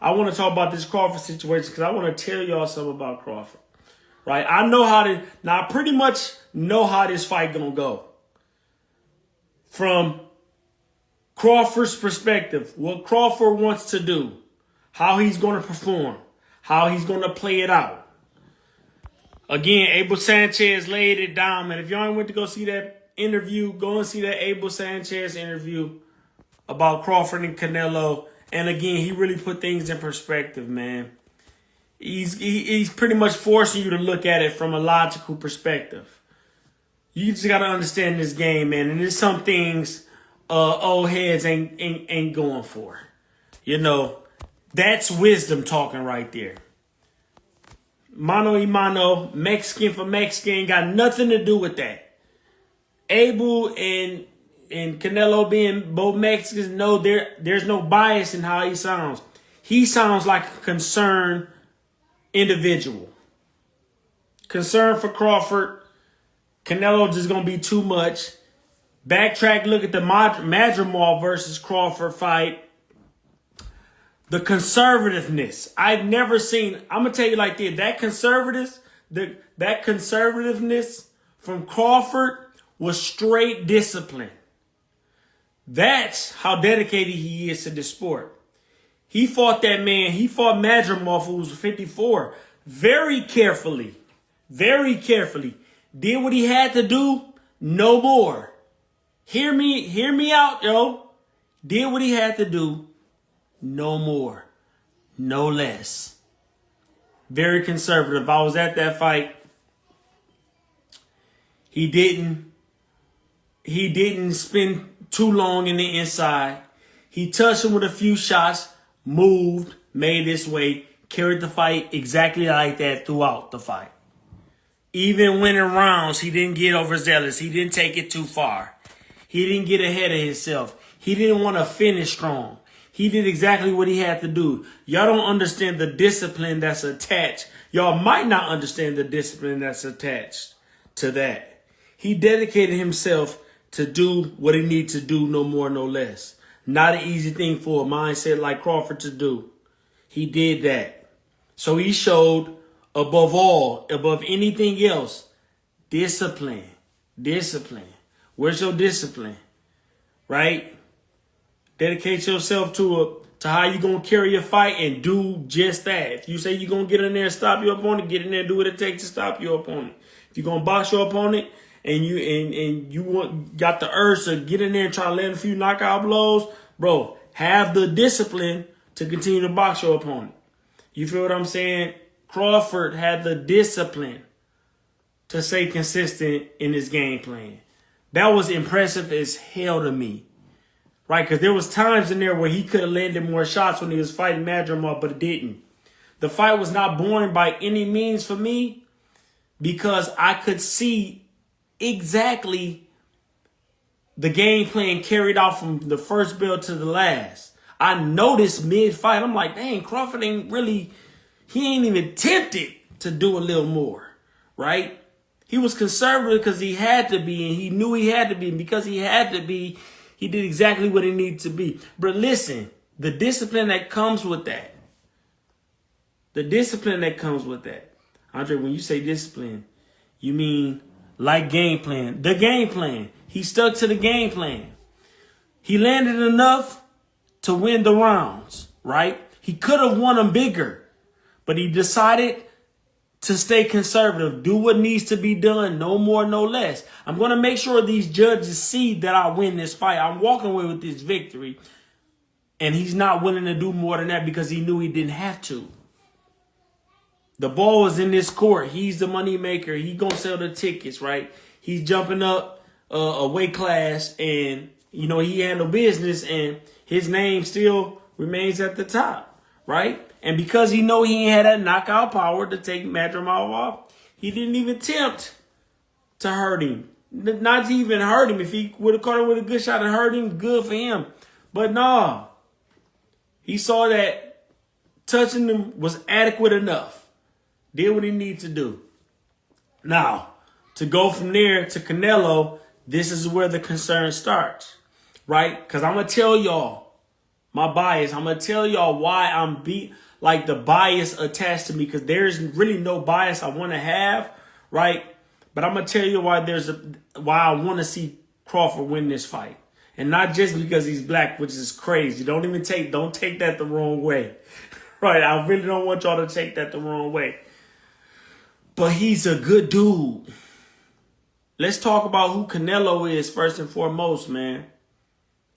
I want to talk about this Crawford situation because I want to tell y'all something about Crawford. Right? I pretty much know how this fight gonna go. From Crawford's perspective, what Crawford wants to do, how he's gonna perform, how he's gonna play it out. Again, Abel Sanchez laid it down, man. If y'all ain't went to go see that interview, go and see that Abel Sanchez interview about Crawford and Canelo. And again, he really put things in perspective, man. He's pretty much forcing you to look at it from a logical perspective. You just gotta understand this game, man. And there's some things old heads ain't going for. You know, that's wisdom talking right there. Mano y mano, Mexican for Mexican, got nothing to do with that. Abel and Canelo being both Mexicans, no, there's no bias in how he sounds. He sounds like a concerned individual. Concern for Crawford. Canelo just going to be too much. Backtrack, look at the Madrimal versus Crawford fight. The conservativeness. I've never seen, I'm going to tell you like this, that conservativeness from Crawford was straight discipline. That's how dedicated he is to the sport. He fought that man. He fought Madrimal, who was 54, very carefully. Did what he had to do, no more. Hear me out, yo. Did what he had to do, no more, no less. Very conservative. I was at that fight. He didn't spend too long in the inside. He touched him with a few shots, moved, made his way, carried the fight exactly like that throughout the fight. Even winning rounds, he didn't get overzealous. He didn't take it too far. He didn't get ahead of himself. He didn't want to finish strong. He did exactly what he had to do. Y'all don't understand the discipline that's attached. Y'all might not understand the discipline that's attached to that. He dedicated himself to do what he needed to do, no more, no less. Not an easy thing for a mindset like Crawford to do. He did that. So he showed, above anything else, discipline. Where's your discipline? Right? Dedicate yourself to how you going to carry your fight and do just that. If you say you're going to get in there and stop your opponent, get in there and do what it takes to stop your opponent. If you're going to box your opponent and you got the urge to get in there and try to land a few knockout blows, bro, have the discipline to continue to box your opponent. You feel what I'm saying? Crawford had the discipline to stay consistent in his game plan. That was impressive as hell to me. Right? Because there was times in there where he could have landed more shots when he was fighting Madrimal, but it didn't. The fight was not boring by any means for me because I could see exactly the game plan carried out from the first bell to the last. I noticed mid-fight, I'm like, dang, Crawford he ain't even tempted to do a little more, right? He was conservative because he had to be, and he knew he had to be, and because he had to be, he did exactly what he needed to be. But listen, the discipline that comes with that. Andre, when you say discipline, you mean like game plan. The game plan. He stuck to the game plan. He landed enough to win the rounds, right? He could have won them bigger, but he decided to stay conservative, do what needs to be done, no more, no less. I'm going to make sure these judges see that I win this fight. I'm walking away with this victory. And he's not willing to do more than that because he knew he didn't have to. The ball is in this court. He's the money maker. He's going to sell the tickets, right? He's jumping up a weight class and, he handled business and his name still remains at the top, right? And because he know he ain't had that knockout power to take Madrimal off, he didn't even attempt to hurt him. Not to even hurt him. If he would have caught him with a good shot and hurt him, good for him. But no. He saw that touching him was adequate enough. Did what he needed to do. Now, to go from there to Canelo, this is where the concern starts. Right? Because I'm going to tell y'all My bias. I'm gonna tell y'all why I'm like the bias attached to me, because there's really no bias I want to have, right? But I'm gonna tell you why why I want to see Crawford win this fight, and not just because he's black, which is crazy. Don't take that the wrong way, right? I really don't want y'all to take that the wrong way. But he's a good dude. Let's talk about who Canelo is first and foremost, man.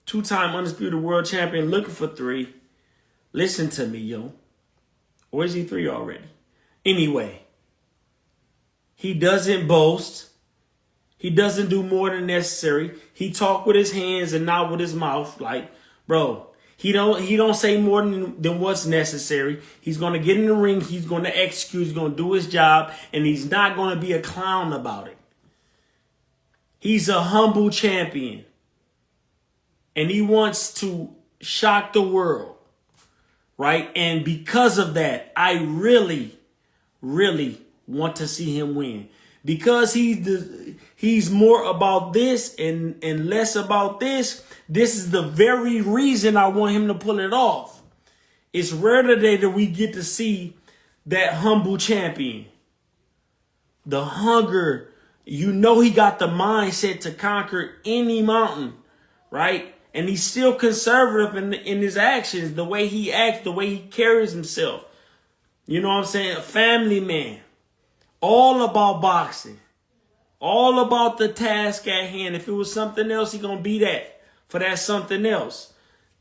2-time undisputed world champion, looking for 3. Listen to me, yo. Or is he 3 already? Anyway, he doesn't boast. He doesn't do more than necessary. He talk with his hands and not with his mouth. Like, bro, he don't say more than what's necessary. He's gonna get in the ring. He's gonna execute. He's gonna do his job, and he's not gonna be a clown about it. He's a humble champion. And he wants to shock the world, right? And because of that, I really, really want to see him win. Because he's more about this and less about this. This is the very reason I want him to pull it off. It's rare today that we get to see that humble champion. The hunger. You know he got the mindset to conquer any mountain, right? And he's still conservative in his actions, the way he acts, the way he carries himself. You know what I'm saying? A family man. All about boxing. All about the task at hand. If it was something else, he's going to be that for that something else.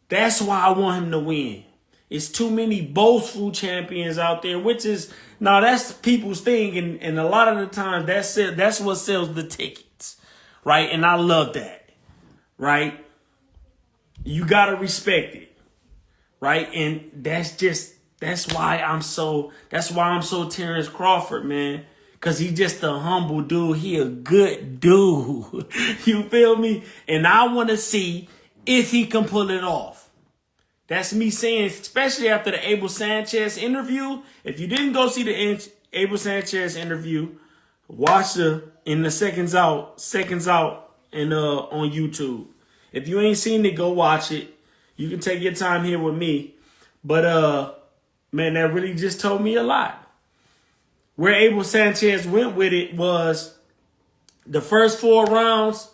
That's why I want him to win. It's too many boastful champions out there, which is, now that's people's thing. And a lot of the time, that's what sells the tickets, right? And I love that, right? You got to respect it, right? And that's why I'm so Terrence Crawford, man. Because he's just a humble dude. He a good dude. You feel me? And I want to see if he can pull it off. That's me saying, especially after the Abel Sanchez interview. If you didn't go see the Abel Sanchez interview, watch in the seconds out and on YouTube. If you ain't seen it, go watch it. You can take your time here with me. But man, that really just told me a lot. Where Abel Sanchez went with it was the first 4 rounds,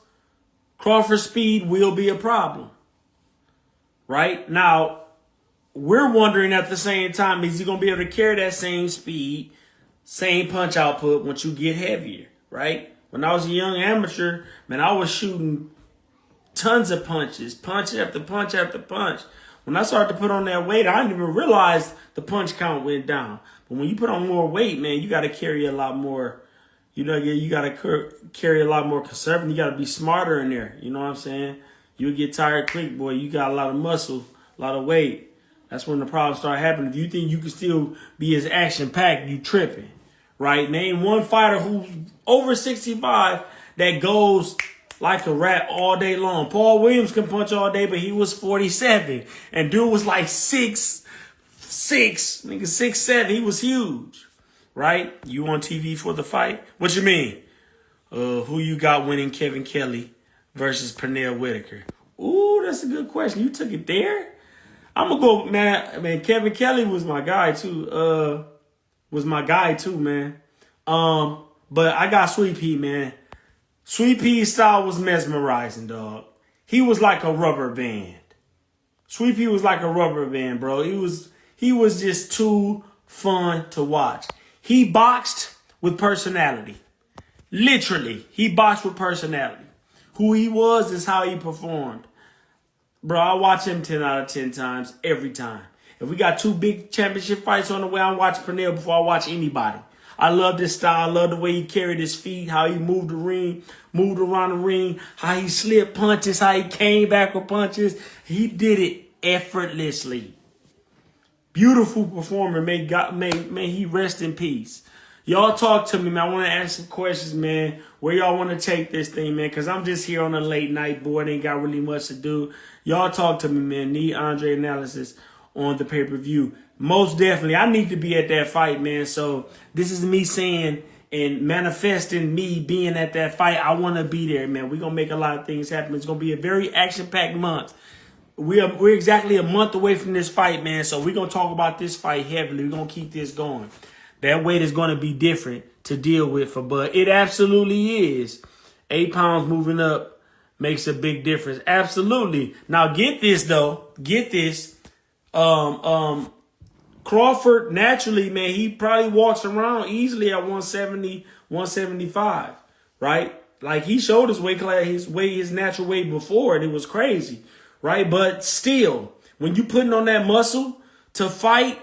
Crawford's speed will be a problem. Right? Now, we're wondering at the same time, is he going to be able to carry that same speed, same punch output once you get heavier? Right? When I was a young amateur, man, I was shooting tons of punches, punch after punch after punch. When I started to put on that weight, I didn't even realize the punch count went down. But when you put on more weight, man, you got to carry a lot more. You know, you got to carry a lot more conservative. You got to be smarter in there. You know what I'm saying? You'll get tired quick, boy. You got a lot of muscle, a lot of weight. That's when the problems start happening. If you think you can still be as action-packed, you tripping, right? Name one fighter who's over 65 that goes like a rat all day long. Paul Williams can punch all day, but he was 47. And dude was like 6'6", nigga 6'7". He was huge, right? You on TV for the fight? What you mean? Who you got winning Kevin Kelly versus Pernell Whitaker? Ooh, that's a good question. You took it there? I'm gonna go, man. Kevin Kelly was my guy too. Man. But I got Sweet Pea, man. Sweet Pea's style was mesmerizing, dog. He was like a rubber band. Sweet Pea was like a rubber band, bro. He was just too fun to watch. He boxed with personality. Literally, he boxed with personality. Who he was is how he performed. Bro, I watch him 10 out of 10 times every time. If we got 2 big championship fights on the way, I watch Pernell before I watch anybody. I love this style. I love the way he carried his feet, how he moved around the ring, how he slipped punches, how he came back with punches. He did it effortlessly. Beautiful performer. May he rest in peace. Y'all talk to me, man. I want to ask some questions, man. Where y'all want to take this thing, man? Because I'm just here on a late night board. Ain't got really much to do. Y'all talk to me, man. Need Andre analysis on the pay-per-view. Most definitely. I need to be at that fight, man. So this is me saying and manifesting me being at that fight. I want to be there, man. We're going to make a lot of things happen. It's going to be a very action-packed month. we're exactly a month away from this fight, man. So we're gonna talk about this fight heavily. We're gonna keep this going. That weight is gonna be different to deal with for Bud. It absolutely is. 8 pounds moving up makes a big difference. Absolutely. Now get this though. Get this. Crawford naturally, man, he probably walks around easily at 170, 175, right? Like he showed his weight class, his natural weight before, and it was crazy, right? But still, when you putting on that muscle to fight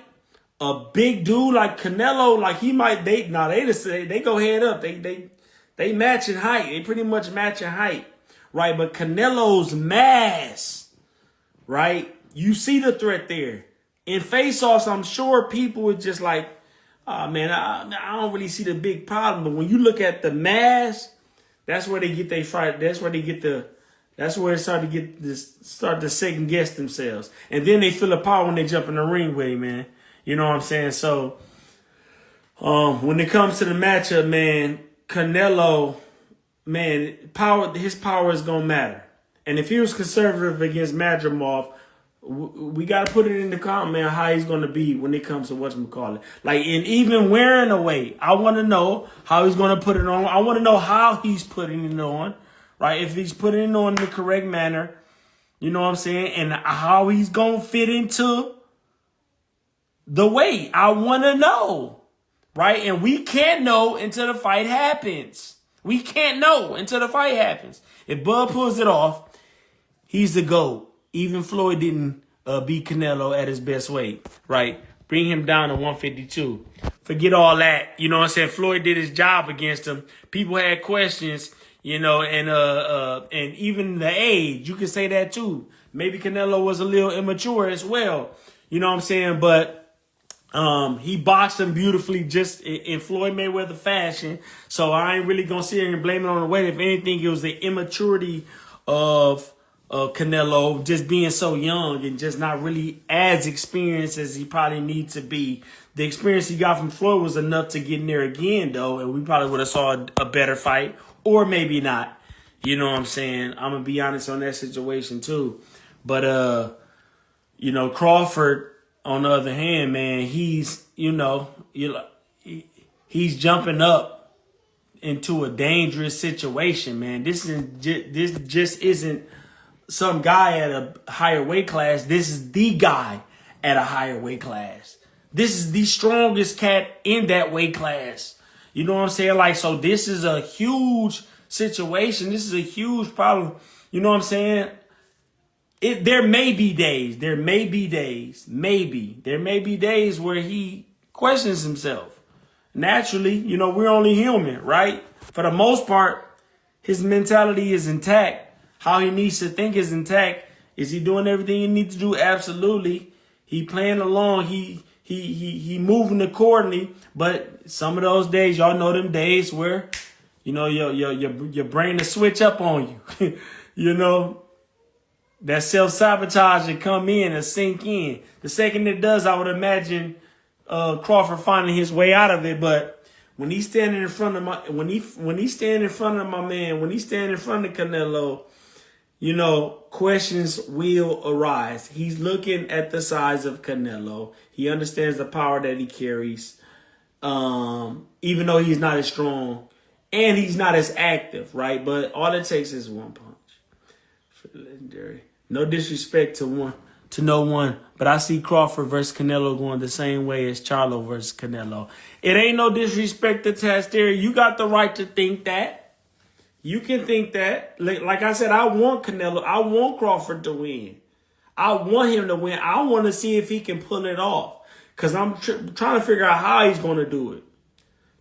a big dude like Canelo, like he might they just say they go head up. They match in height. They pretty much match in height, right? But Canelo's mass, right? You see the threat there. In face-offs, I'm sure people would just like, oh man, I don't really see the big problem. But when you look at the mass, that's where they get their fight. That's where they start to second guess themselves. And then they feel the power when they jump in the ring with him, man. You know what I'm saying? So when it comes to the matchup, man, Canelo, man, his power is gonna matter. And if he was conservative against Madrimov, we got to put it in the comment, man, how he's going to be when it comes to whatchamacallit. Like, and even wearing a weight, I want to know how he's going to put it on. I want to know how he's putting it on, right? If he's putting it on in the correct manner, you know what I'm saying? And how he's going to fit into the weight. I want to know, right? And we can't know until the fight happens. We can't know until the fight happens. If Bud pulls it off, he's the GOAT. Even Floyd didn't beat Canelo at his best weight, right? Bring him down to 152. Forget all that. You know what I'm saying? Floyd did his job against him. People had questions, you know, and even the age, you can say that too. Maybe Canelo was a little immature as well. You know what I'm saying? But he boxed him beautifully just in Floyd Mayweather fashion. So I ain't really going to sit here and blame it on the weight. If anything, it was the immaturity of Canelo just being so young and just not really as experienced as he probably needs to be. The experience he got from Floyd was enough to get in there again, though, and we probably would have saw a better fight, or maybe not. You know what I'm saying? I'm gonna be honest on that situation too. But you know, Crawford, on the other hand, man, he's he's jumping up into a dangerous situation, man. This just isn't some guy at a higher weight class. This is the guy at a higher weight class. This is the strongest cat in that weight class. You know what I'm saying? Like, so this is a huge situation. This is a huge problem. You know what I'm saying? There may be days where he questions himself. Naturally, you know, we're only human, right? For the most part, his mentality is intact. How he needs to think is intact. Is he doing everything he needs to do? Absolutely. He playing along. He moving accordingly. But some of those days, y'all know them days where, you know, your brain will switch up on you. You know, that self-sabotage will come in and sink in. The second it does, I would imagine Crawford finding his way out of it. But when he's standing in front of when he's standing in front of my man, when he's standing in front of Canelo, you know, questions will arise. He's looking at the size of Canelo. He understands the power that he carries, even though he's not as strong and he's not as active, right? But all it takes is one punch. Legendary. No disrespect to no one, but I see Crawford versus Canelo going the same way as Charlo versus Canelo. It ain't no disrespect to Tastieri. You got the right to think that. You can think that. Like I said, I want Canelo. I want Crawford to win. I want him to win. I want to see if he can pull it off. Because I'm trying to figure out how he's going to do it.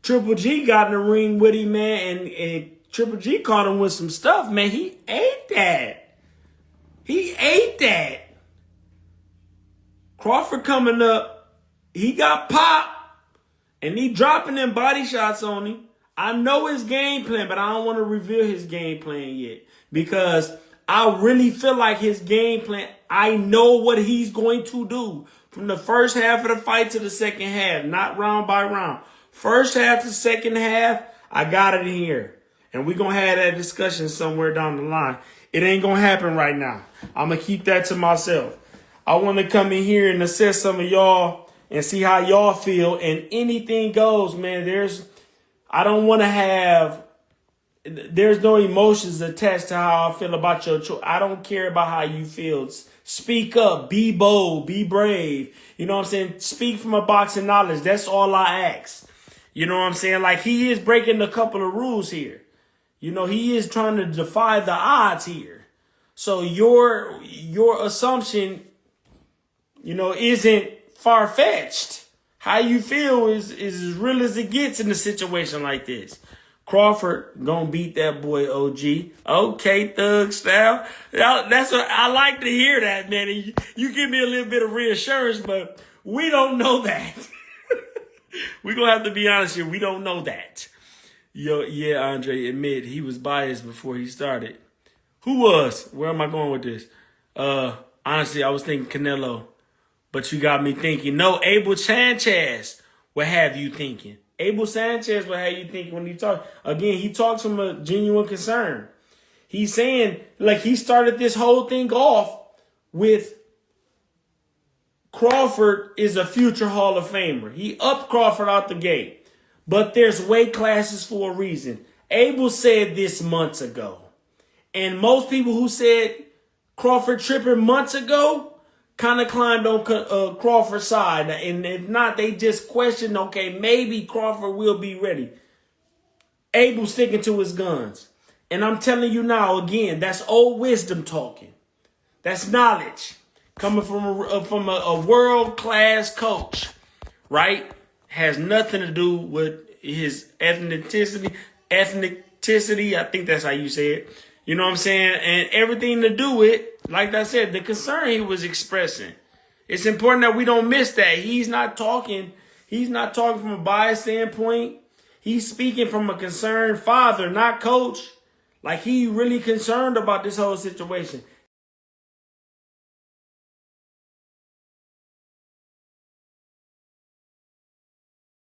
Triple G got in the ring with him, man. And Triple G caught him with some stuff, man. He ate that. He ate that. Crawford coming up. He got popped. And he dropping them body shots on him. I know his game plan, but I don't want to reveal his game plan yet because I really feel like his game plan, I know what he's going to do from the first half of the fight to the second half, not round by round. First half to second half, I got it in here. And we're going to have that discussion somewhere down the line. It ain't going to happen right now. I'm going to keep that to myself. I want to come in here and assess some of y'all and see how y'all feel. And anything goes, man. There's no emotions attached to how I feel about your choice. I don't care about how you feel. Speak up, be bold, be brave. You know what I'm saying? Speak from a box of knowledge. That's all I ask. You know what I'm saying? Like, he is breaking a couple of rules here. You know, he is trying to defy the odds here. So your assumption, you know, isn't far-fetched. How you feel is as real as it gets in a situation like this. Crawford gonna beat that boy OG. Okay, thug style. That's what I like to hear that, man. You give me a little bit of reassurance, but we don't know that. We're gonna have to be honest here. We don't know that. Yeah, Andre, admit he was biased before he started. Who was? Where am I going with this? Honestly, I was thinking Canelo, but you got me thinking. No, Abel Sanchez will have you thinking. Abel Sanchez will have you thinking when he talks. Again, he talks from a genuine concern. He's saying, like, he started this whole thing off with Crawford is a future Hall of Famer. He upped Crawford out the gate. But there's weight classes for a reason. Abel said this months ago. And most people who said Crawford tripping months ago kind of climbed on Crawford's side. And if not, they just questioned, okay, maybe Crawford will be ready. Abel sticking to his guns. And I'm telling you now, again, that's old wisdom talking. That's knowledge coming from a world-class coach, right? Has nothing to do with his ethnicity. I think that's how you say it. You know what I'm saying? And everything to do with, like I said, the concern he was expressing. It's important that we don't miss that. He's not talking from a biased standpoint. He's speaking from a concerned father, not coach. Like, he really concerned about this whole situation.